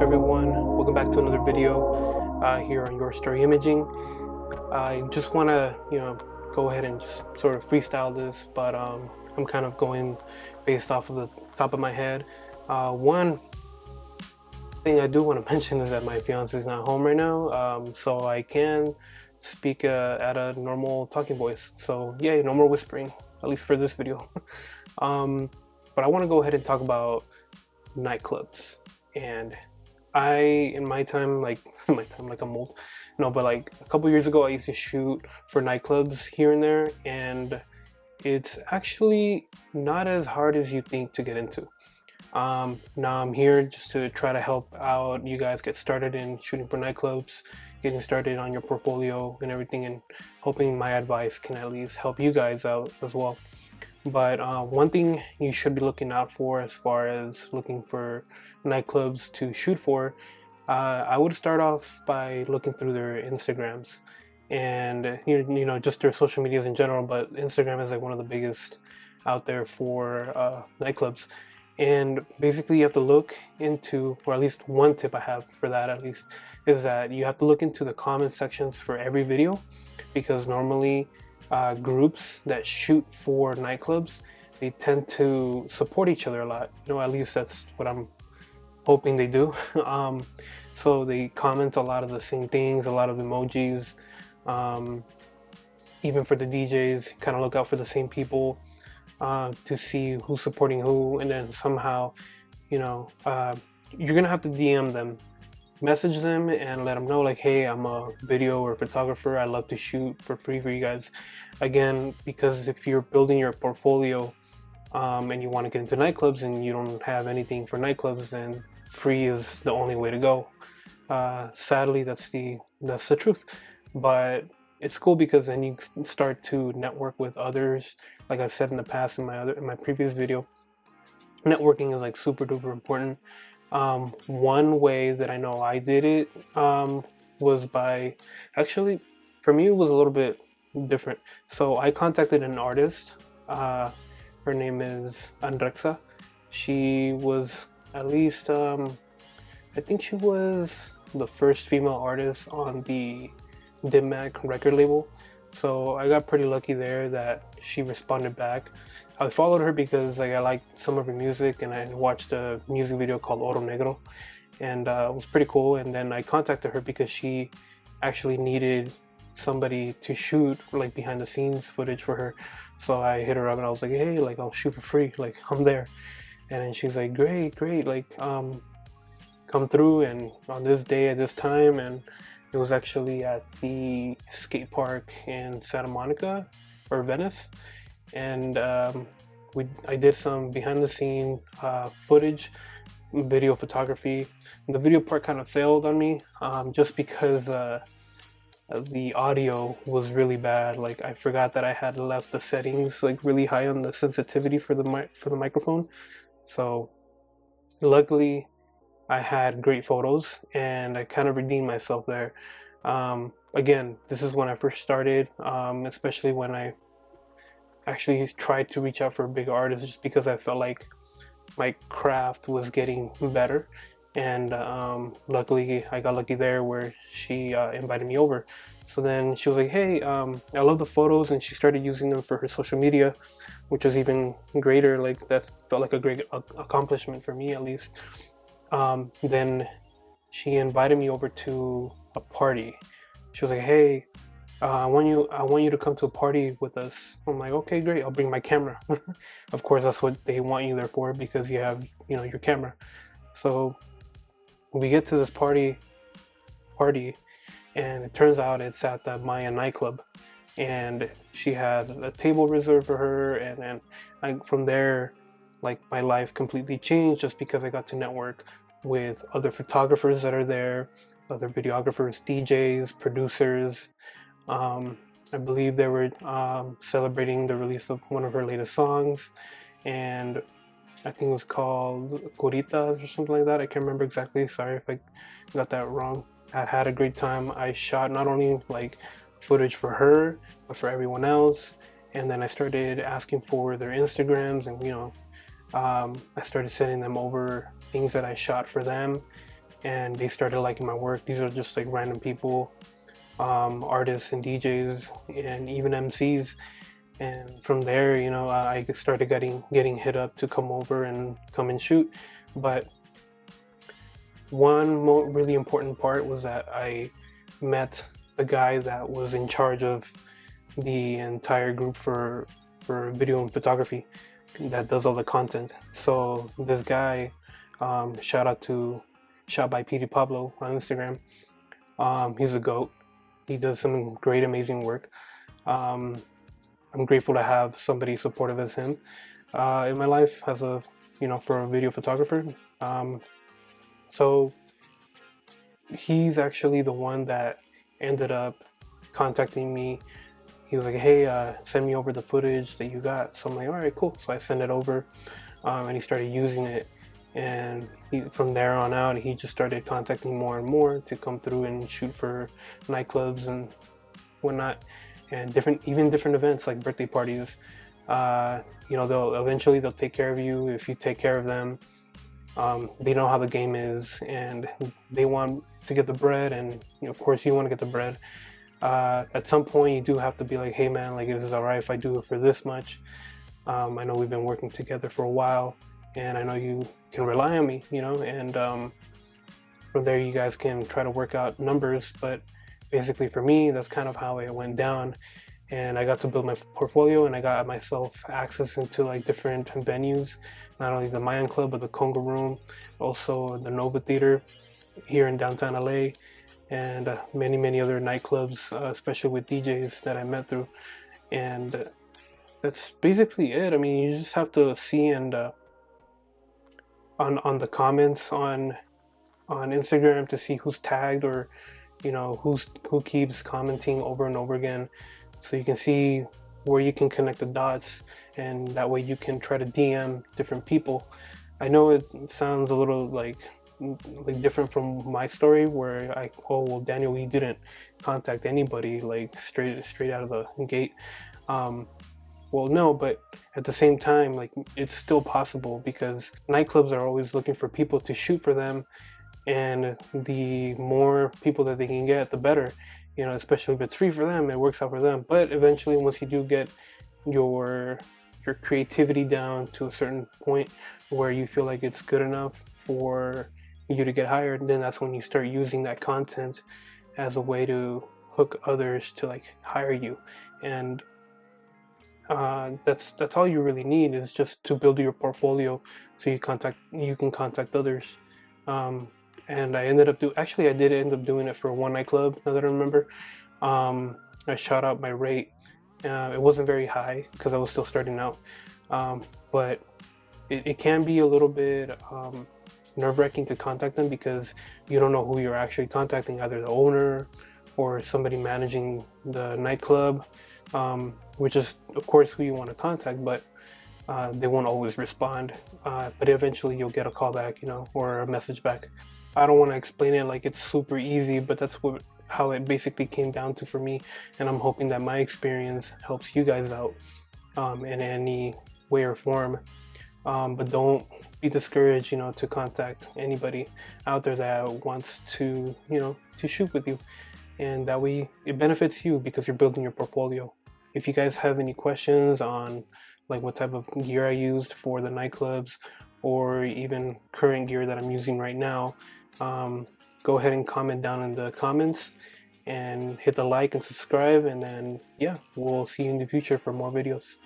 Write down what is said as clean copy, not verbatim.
up, everyone? Welcome back to another video here on Your Story Imaging. I just want to go ahead and just sort of freestyle this, but I'm kind of going based off of the top of my head. One thing I do want to mention is that my fiance is not home right now, so I can speak at a normal talking voice. So yeah, no more whispering, at least for this video. But I want to go ahead and talk about nightclubs. And in my time, like I'm old, no, but like a couple years ago I used to shoot for nightclubs here and there, and it's actually not as hard as you think to get into. Now I'm here just to try to help out you guys get started in shooting for nightclubs, getting started on your portfolio and everything, and hoping my advice can at least help you guys out as well. But one thing you should be looking out for as far as looking for nightclubs to shoot for, I would start off by looking through their Instagrams and just their social medias in general, but Instagram is like one of the biggest out there for nightclubs. And basically you have to look into, or at least one tip I have for that at least, is that you have to look into the comment sections for every video, because normally groups that shoot for nightclubs, they tend to support each other a lot. At least that's what I'm hoping they do. So they comment a lot of the same things, a lot of emojis. Even for the DJs, kind of look out for the same people to see who's supporting who, and then somehow, you're gonna have to DM them, message them, and let them know like, hey, I'm a video or photographer, I love to shoot for free for you guys. Again, because if you're building your portfolio and you want to get into nightclubs and you don't have anything for nightclubs, then free is the only way to go. Sadly, that's the truth. But it's cool because then you start to network with others. Like I've said in the past in my previous video, networking is like super duper important. One way that I know I did it was by, actually for me it was a little bit different. So I contacted an artist. Her name is Andrexa. She was at least I think she was the first female artist on the Dimmac record label. So I got pretty lucky there that she responded back. I followed her because I liked some of her music, and I watched a music video called Oro Negro, and it was pretty cool. And then I contacted her because she actually needed somebody to shoot like behind the scenes footage for her. So I hit her up and I was like, hey, like I'll shoot for free, like I'm there. And then she's like, great, like come through and on this day at this time. And it was actually at the skate park in Santa Monica or Venice. And I did some behind the scene footage, video photography. The video part kind of failed on me just because the audio was really bad. Like I forgot that I had left the settings like really high on the sensitivity for the microphone. So luckily I had great photos and I kind of redeemed myself there. Again, this is when I first started, especially when I actually tried to reach out for big artists, just because I felt like my craft was getting better. And luckily I got lucky there where she invited me over. So then she was like, hey, I love the photos, and she started using them for her social media, which was even greater. Like that felt like a great accomplishment for me, at least. Then she invited me over to a party. She was like, hey, I want you to come to a party with us. I'm like, okay, great, I'll bring my camera. Of course, that's what they want you there for, because you have your camera. So we get to this party, and it turns out it's at the Maya nightclub, and she had a table reserved for her. And then from there, like my life completely changed, just because I got to network with other photographers that are there, other videographers, DJs, producers. I believe they were celebrating the release of one of her latest songs, and I think it was called Coritas or something like that. I can't remember exactly. Sorry if I got that wrong. I had a great time. I shot not only like footage for her, but for everyone else. And then I started asking for their Instagrams, and I started sending them over things that I shot for them. and they started liking my work. These are just like random people, artists and DJs and even MCs. And from there, you know, I started getting hit up to come over and come and shoot. But one really important part was that I met the guy that was in charge of the entire group for video and photography that does all the content. So this guy, shout by PD Pablo on Instagram. He's a goat. He does some great, amazing work. I'm grateful to have somebody supportive as him in my life as a, you know, for a video photographer. So he's actually the one that ended up contacting me. He was like, hey, send me over the footage that you got. So I'm like, all right, cool. So I sent it over, and he started using it. And from there on out, he just started contacting more and more to come through and shoot for nightclubs and whatnot, and different events like birthday parties. You know, they'll take care of you if you take care of them. They know how the game is, and they want to get the bread, and you know, of course you want to get the bread. At some point you do have to be like, hey man, like, is this all right if I do it for this much? I know we've been working together for a while, and I know you can rely on me, you know, and from there you guys can try to work out numbers. But basically for me, that's kind of how it went down, and I got to build my portfolio, and I got myself access into like different venues, not only the Mayan Club but the Conga Room, also the Nova Theater here in downtown LA, and many other nightclubs, especially with DJs that I met through. And that's basically it. I mean, you just have to see, and on the comments on Instagram to see who's tagged, or you know, who keeps commenting over and over again, so you can see where you can connect the dots, and that way you can try to DM different people. I know it sounds a little like different from my story, where oh well, Daniel, you didn't contact anybody like straight out of the gate. Well, no, but at the same time, like, it's still possible, because nightclubs are always looking for people to shoot for them, and the more people that they can get, the better. You know, especially if it's free for them, it works out for them. But eventually, once you do get your creativity down to a certain point where you feel like it's good enough for you to get hired, then that's when you start using that content as a way to hook others to like hire you. And that's all you really need, is just to build your portfolio so you can contact others. And I ended up I did end up doing it for one nightclub, now that I remember. I shot out my rate. It wasn't very high because I was still starting out, but it can be a little bit nerve-wracking to contact them, because you don't know who you're actually contacting, either the owner or somebody managing the nightclub, which is of course who you want to contact, but they won't always respond. But eventually you'll get a call back, you know, or a message back. I don't want to explain it like it's super easy, but that's how it basically came down to for me, and I'm hoping that my experience helps you guys out in any way or form. But don't be discouraged, you know, to contact anybody out there that wants to, you know, to shoot with you, and that way it benefits you because you're building your portfolio. If you guys have any questions on like what type of gear I used for the nightclubs, or even current gear that I'm using right now, go ahead and comment down in the comments, and hit the like and subscribe, and then yeah, we'll see you in the future for more videos.